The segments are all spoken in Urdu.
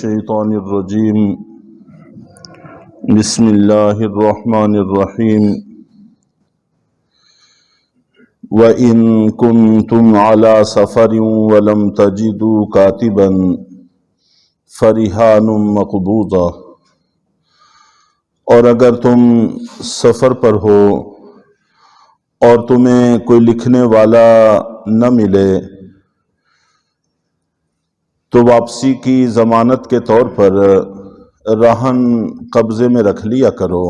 الشیطان الرجیم بسم اللہ الرحمن الرحیم وَإِن كُنتُمْ عَلَى سَفَرٍ وَلَمْ تَجِدُوا كَاتِبًا فَرِهَانٌ مَقْبُوضَةٌ، اور اگر تم سفر پر ہو اور تمہیں کوئی لکھنے والا نہ ملے تو واپسی کی ضمانت کے طور پر رہن قبضے میں رکھ لیا کرو۔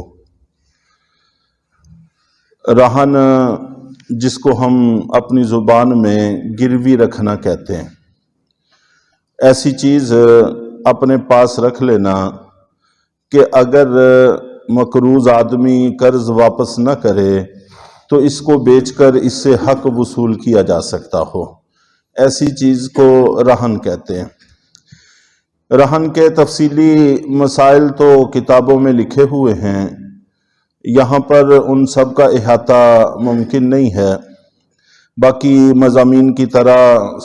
رہن جس کو ہم اپنی زبان میں گروی رکھنا کہتے ہیں، ایسی چیز اپنے پاس رکھ لینا کہ اگر مقروض آدمی قرض واپس نہ کرے تو اس کو بیچ کر اس سے حق وصول کیا جا سکتا ہو، ایسی چیز کو رہن کہتے ہیں۔ رہن کے تفصیلی مسائل تو کتابوں میں لکھے ہوئے ہیں، یہاں پر ان سب کا احاطہ ممکن نہیں ہے، باقی مضامین کی طرح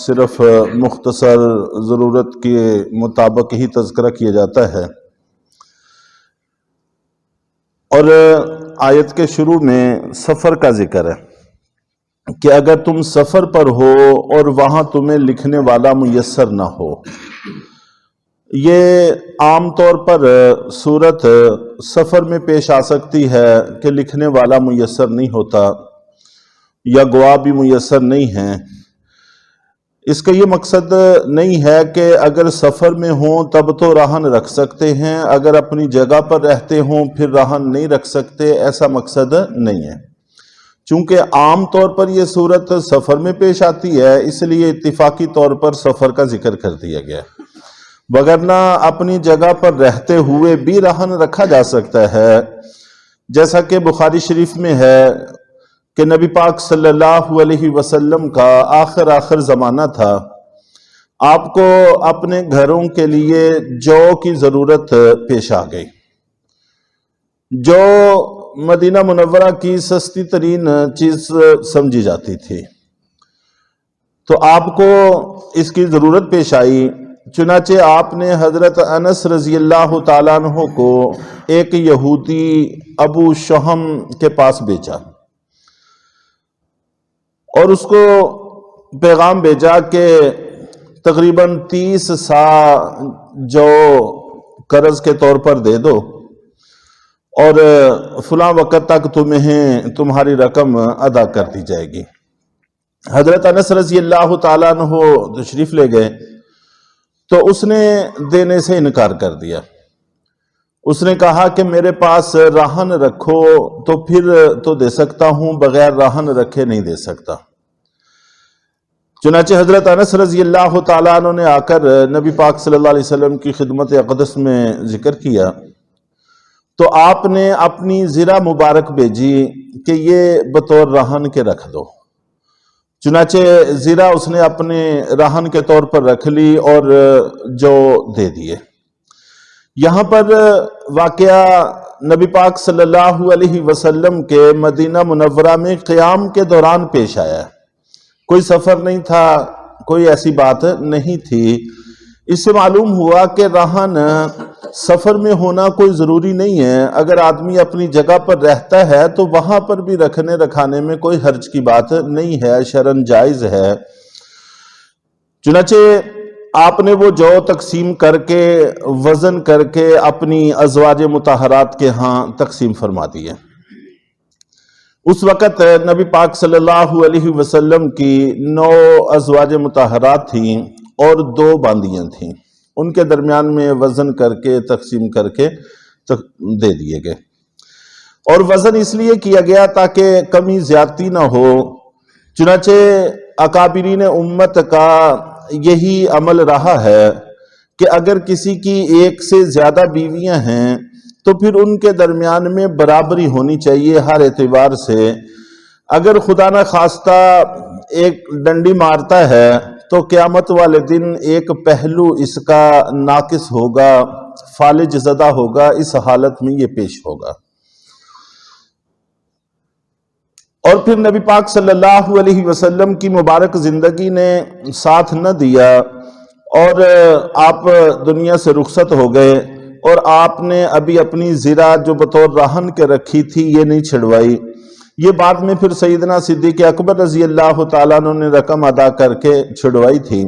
صرف مختصر ضرورت کے مطابق ہی تذکرہ کیا جاتا ہے۔ اور آیت کے شروع میں سفر کا ذکر ہے کہ اگر تم سفر پر ہو اور وہاں تمہیں لکھنے والا میسر نہ ہو۔ یہ عام طور پر صورت سفر میں پیش آ سکتی ہے کہ لکھنے والا میسر نہیں ہوتا یا گواہ بھی میسر نہیں ہیں۔ اس کا یہ مقصد نہیں ہے کہ اگر سفر میں ہوں تب تو رہن رکھ سکتے ہیں، اگر اپنی جگہ پر رہتے ہوں پھر رہن نہیں رکھ سکتے، ایسا مقصد نہیں ہے۔ چونکہ عام طور پر یہ صورت سفر میں پیش آتی ہے، اس لیے اتفاقی طور پر سفر کا ذکر کر دیا گیا، وگرنہ اپنی جگہ پر رہتے ہوئے بھی رہن رکھا جا سکتا ہے، جیسا کہ بخاری شریف میں ہے کہ نبی پاک صلی اللہ علیہ وسلم کا آخر زمانہ تھا، آپ کو اپنے گھروں کے لیے جو کی ضرورت پیش آ گئی، جو مدینہ منورہ کی سستی ترین چیز سمجھی جاتی تھی، تو آپ کو اس کی ضرورت پیش آئی، چنانچہ آپ نے حضرت انس رضی اللہ تعالیٰ عنہ کو ایک یہودی ابو شہم کے پاس بھیجا اور اس کو پیغام بھیجا کہ تقریباً 30 سا جو قرض کے طور پر دے دو اور فلاں وقت تک تمہاری رقم ادا کر دی جائے گی۔ حضرت انس رضی اللہ تعالیٰ عنہ تشریف لے گئے تو اس نے دینے سے انکار کر دیا۔ اس نے کہا کہ میرے پاس رہن رکھو تو پھر تو دے سکتا ہوں، بغیر رہن رکھے نہیں دے سکتا۔ چنانچہ حضرت انس رضی اللہ تعالیٰ عنہ نے آ کر نبی پاک صلی اللہ علیہ وسلم کی خدمت اقدس میں ذکر کیا تو آپ نے اپنی زرہ مبارک بھیجی کہ یہ بطور رہن کے رکھ دو۔ چنانچہ زرہ اس نے اپنے رہن کے طور پر رکھ لی اور جو دے دیے۔ یہاں پر واقعہ نبی پاک صلی اللہ علیہ وسلم کے مدینہ منورہ میں قیام کے دوران پیش آیا، کوئی سفر نہیں تھا، کوئی ایسی بات نہیں تھی۔ اس سے معلوم ہوا کہ رہن سفر میں ہونا کوئی ضروری نہیں ہے، اگر آدمی اپنی جگہ پر رہتا ہے تو وہاں پر بھی رکھنے رکھانے میں کوئی حرج کی بات نہیں ہے، شرعاً جائز ہے۔ چنانچہ آپ نے وہ جو تقسیم کر کے وزن کر کے اپنی ازواج مطہرات کے ہاں تقسیم فرما دی ہے۔ اس وقت نبی پاک صلی اللہ علیہ وسلم کی 9 ازواج مطہرات تھیں اور 2 باندیاں تھیں، ان کے درمیان میں وزن کر کے تقسیم کر کے دے دیے گئے، اور وزن اس لیے کیا گیا تاکہ کمی زیادتی نہ ہو۔ چنانچہ اکابرین امت کا یہی عمل رہا ہے کہ اگر کسی کی 1 سے زیادہ بیویاں ہیں تو پھر ان کے درمیان میں برابری ہونی چاہیے ہر اعتبار سے۔ اگر خدا نہ خواستہ ایک ڈنڈی مارتا ہے تو قیامت والے دن ایک پہلو اس کا ناقص ہوگا، فالج زدہ ہوگا، اس حالت میں یہ پیش ہوگا۔ اور پھر نبی پاک صلی اللہ علیہ وسلم کی مبارک زندگی نے ساتھ نہ دیا اور آپ دنیا سے رخصت ہو گئے اور آپ نے ابھی اپنی زرہ جو بطور رہن کے رکھی تھی یہ نہیں چھڑوائی، یہ بعد میں پھر سیدنا صدیق اکبر رضی اللہ تعالیٰ عنہ نے رقم ادا کر کے چھڑوائی تھی۔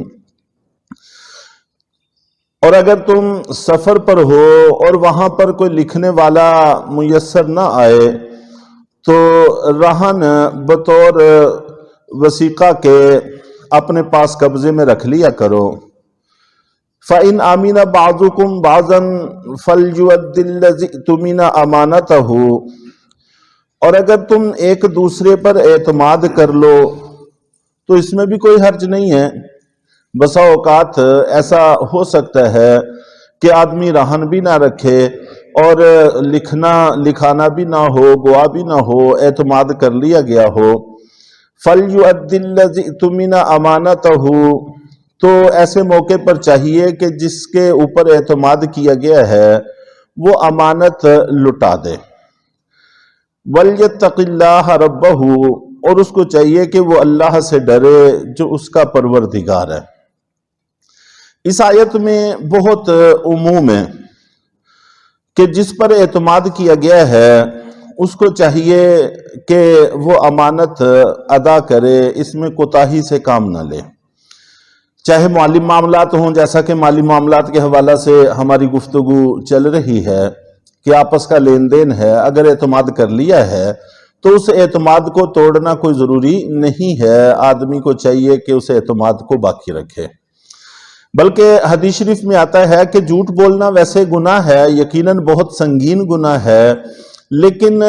اور اگر تم سفر پر ہو اور وہاں پر کوئی لکھنے والا میسر نہ آئے تو رہن بطور وثیقہ کے اپنے پاس قبضے میں رکھ لیا کرو۔ فَإِنْ آمِنَ بَعْضُكُمْ بَعْضًا فَلْيُؤَدِّ الَّذِي اؤْتُمِنَ أَمَانَتَهُ، اور اگر تم ایک دوسرے پر اعتماد کر لو تو اس میں بھی کوئی حرج نہیں ہے۔ بسا اوقات ایسا ہو سکتا ہے کہ آدمی رہن بھی نہ رکھے اور لکھانا بھی نہ ہو، گواہ بھی نہ ہو، اعتماد کر لیا گیا ہو۔ فَلْيُؤَدِّ الَّذِي اؤْتُمِنَ أَمَانَتَهُ، تو ایسے موقع پر چاہیے کہ جس کے اوپر اعتماد کیا گیا ہے وہ امانت لٹا دے۔ وَلْيَتَّقِ اللَّهَ رَبَّهُ، اور اس کو چاہیے کہ وہ اللہ سے ڈرے جو اس کا پروردگار ہے۔ اس آیت میں بہت عموم ہے کہ جس پر اعتماد کیا گیا ہے اس کو چاہیے کہ وہ امانت ادا کرے، اس میں کوتاہی سے کام نہ لے، چاہے مالی معاملات ہوں، جیسا کہ مالی معاملات کے حوالہ سے ہماری گفتگو چل رہی ہے کہ آپس کا لین دین ہے، اگر اعتماد کر لیا ہے تو اس اعتماد کو توڑنا کوئی ضروری نہیں ہے، آدمی کو چاہیے کہ اس اعتماد کو باقی رکھے۔ بلکہ حدیث شریف میں آتا ہے کہ جھوٹ بولنا ویسے گناہ ہے، یقیناً بہت سنگین گناہ ہے، لیکن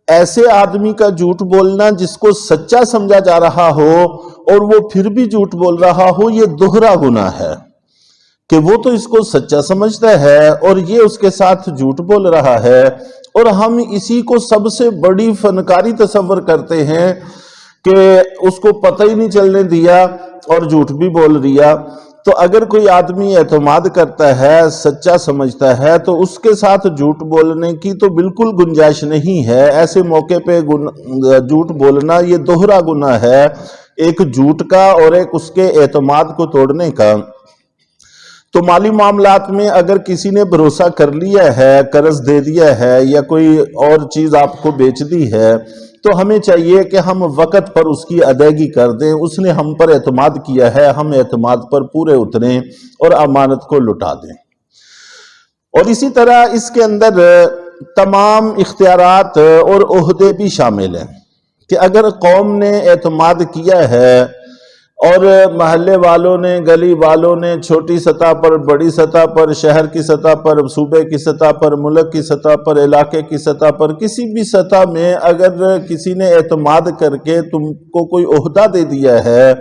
ایسے آدمی کا جھوٹ بولنا جس کو سچا سمجھا جا رہا ہو اور وہ پھر بھی جھوٹ بول رہا ہو، یہ دوہرا گناہ ہے کہ وہ تو اس کو سچا سمجھتا ہے اور یہ اس کے ساتھ جھوٹ بول رہا ہے، اور ہم اسی کو سب سے بڑی فنکاری تصور کرتے ہیں کہ اس کو پتہ ہی نہیں چلنے دیا اور جھوٹ بھی بول رہا۔ تو اگر کوئی آدمی اعتماد کرتا ہے، سچا سمجھتا ہے، تو اس کے ساتھ جھوٹ بولنے کی تو بالکل گنجائش نہیں ہے۔ ایسے موقع پہ جھوٹ بولنا یہ دوہرا گناہ ہے، ایک جھوٹ کا اور ایک اس کے اعتماد کو توڑنے کا۔ تو مالی معاملات میں اگر کسی نے بھروسہ کر لیا ہے، قرض دے دیا ہے یا کوئی اور چیز آپ کو بیچ دی ہے، تو ہمیں چاہیے کہ ہم وقت پر اس کی ادائیگی کر دیں۔ اس نے ہم پر اعتماد کیا ہے، ہم اعتماد پر پورے اتریں اور امانت کو لٹا دیں۔ اور اسی طرح اس کے اندر تمام اختیارات اور عہدے بھی شامل ہیں کہ اگر قوم نے اعتماد کیا ہے اور محلے والوں نے، گلی والوں نے، چھوٹی سطح پر، بڑی سطح پر، شہر کی سطح پر، صوبے کی سطح پر، ملک کی سطح پر، علاقے کی سطح پر، کسی بھی سطح میں اگر کسی نے اعتماد کر کے تم کو کوئی عہدہ دے دیا ہے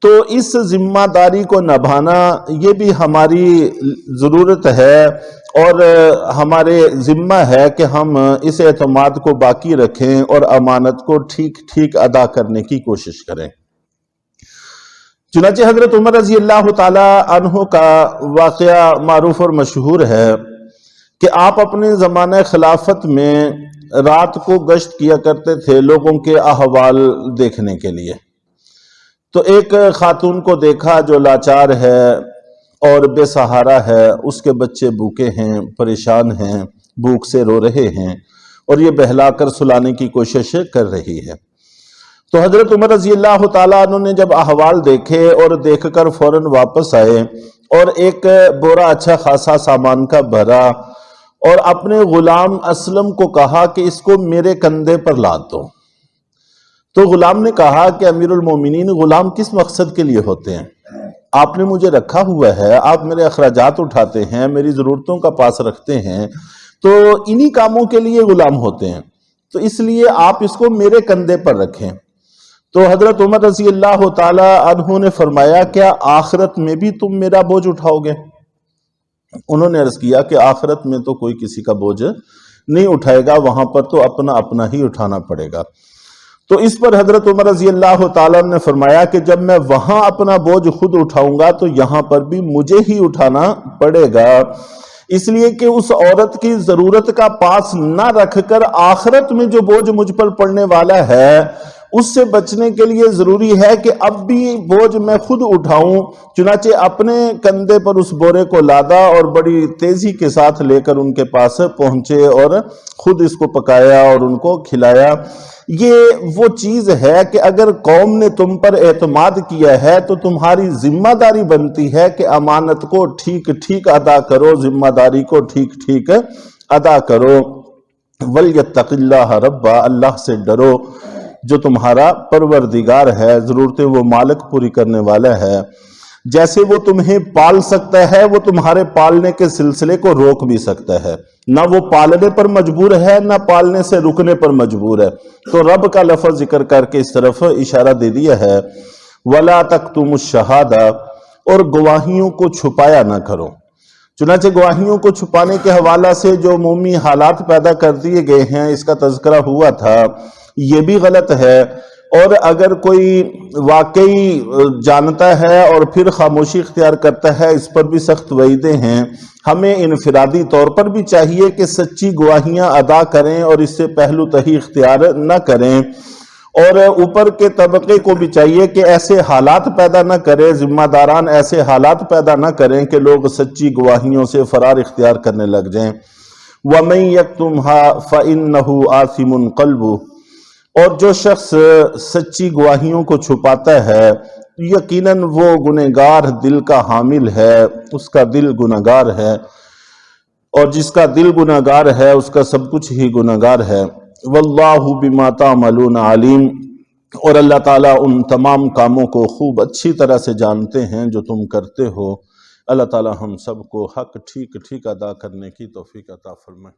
تو اس ذمہ داری کو نبھانا یہ بھی ہماری ضرورت ہے اور ہمارے ذمہ ہے کہ ہم اس اعتماد کو باقی رکھیں اور امانت کو ٹھیک ٹھیک ادا کرنے کی کوشش کریں۔ چنانچہ حضرت عمر رضی اللہ تعالی عنہ کا واقعہ معروف اور مشہور ہے کہ آپ اپنے زمانہ خلافت میں رات کو گشت کیا کرتے تھے لوگوں کے احوال دیکھنے کے لیے۔ تو ایک خاتون کو دیکھا جو لاچار ہے اور بے سہارا ہے، اس کے بچے بھوکے ہیں، پریشان ہیں، بھوک سے رو رہے ہیں، اور یہ بہلا کر سلانے کی کوشش کر رہی ہے۔ تو حضرت عمر رضی اللہ تعالیٰ عنہ نے جب احوال دیکھے اور دیکھ کر فوراً واپس آئے اور ایک بورا اچھا خاصا سامان کا بھرا اور اپنے غلام اسلم کو کہا کہ اس کو میرے کندھے پر لاد دو۔ تو غلام نے کہا کہ امیر المومنین، غلام کس مقصد کے لیے ہوتے ہیں؟ آپ نے مجھے رکھا ہوا ہے، آپ میرے اخراجات اٹھاتے ہیں، میری ضرورتوں کا پاس رکھتے ہیں، تو انہی کاموں کے لیے غلام ہوتے ہیں، تو اس لیے آپ اس کو میرے کندھے پر رکھیں۔ تو حضرت عمر رضی اللہ تعالی عنہ نے فرمایا کیا آخرت میں بھی تم میرا بوجھ اٹھاؤ گے؟ انہوں نے عرض کیا کہ آخرت میں تو کوئی کسی کا بوجھ نہیں اٹھائے گا، وہاں پر تو اپنا اپنا ہی اٹھانا پڑے گا۔ تو اس پر حضرت عمر رضی اللہ تعالیٰ نے فرمایا کہ جب میں وہاں اپنا بوجھ خود اٹھاؤں گا تو یہاں پر بھی مجھے ہی اٹھانا پڑے گا، اس لیے کہ اس عورت کی ضرورت کا پاس نہ رکھ کر آخرت میں جو بوجھ مجھ پر پڑنے والا ہے اس سے بچنے کے لیے ضروری ہے کہ اب بھی بوجھ میں خود اٹھاؤں، چنانچہ اپنے کندھے پر اس بورے کو لادا اور بڑی تیزی کے ساتھ لے کر ان کے پاس پہنچے اور خود اس کو پکایا اور ان کو کھلایا۔ یہ وہ چیز ہے کہ اگر قوم نے تم پر اعتماد کیا ہے تو تمہاری ذمہ داری بنتی ہے کہ امانت کو ٹھیک ٹھیک ادا کرو، ذمہ داری کو ٹھیک ٹھیک ادا کرو۔ وَلْيَتَّقِ اللَّهَ رَبَّ، اللہ سے ڈرو جو تمہارا پروردگار ہے، ضرورتیں وہ مالک پوری کرنے والا ہے۔ جیسے وہ تمہیں پال سکتا ہے وہ تمہارے پالنے کے سلسلے کو روک بھی سکتا ہے، نہ وہ پالنے پر مجبور ہے نہ پالنے سے رکنے پر مجبور ہے۔ تو رب کا لفظ ذکر کر کے اس طرف اشارہ دے دیا ہے، وَلَا تَكْتُمُوا الشَّهَادَةَ، اور گواہیوں کو چھپایا نہ کرو۔ چنانچہ گواہیوں کو چھپانے کے حوالہ سے جو عمومی حالات پیدا کر دیے گئے ہیں اس کا تذکرہ ہوا تھا، یہ بھی غلط ہے۔ اور اگر کوئی واقعی جانتا ہے اور پھر خاموشی اختیار کرتا ہے، اس پر بھی سخت وعیدیں ہیں۔ ہمیں انفرادی طور پر بھی چاہیے کہ سچی گواہیاں ادا کریں اور اس سے پہلو تہی اختیار نہ کریں، اور اوپر کے طبقے کو بھی چاہیے کہ ایسے حالات پیدا نہ کرے، ذمہ داران ایسے حالات پیدا نہ کریں کہ لوگ سچی گواہیوں سے فرار اختیار کرنے لگ جائیں۔ وَمَن يَكْتُمْهَا فَإِنَّهُ آثِمٌ قَلْبُهُ، اور جو شخص سچی گواہیوں کو چھپاتا ہے یقیناً وہ گنہگار دل کا حامل ہے، اس کا دل گنہگار ہے، اور جس کا دل گنہگار ہے اس کا سب کچھ ہی گنہگار ہے۔ واللہ بما تعملون علیم، اور اللہ تعالیٰ ان تمام کاموں کو خوب اچھی طرح سے جانتے ہیں جو تم کرتے ہو۔ اللہ تعالیٰ ہم سب کو حق ٹھیک ٹھیک ادا کرنے کی توفیق عطا فرمائے۔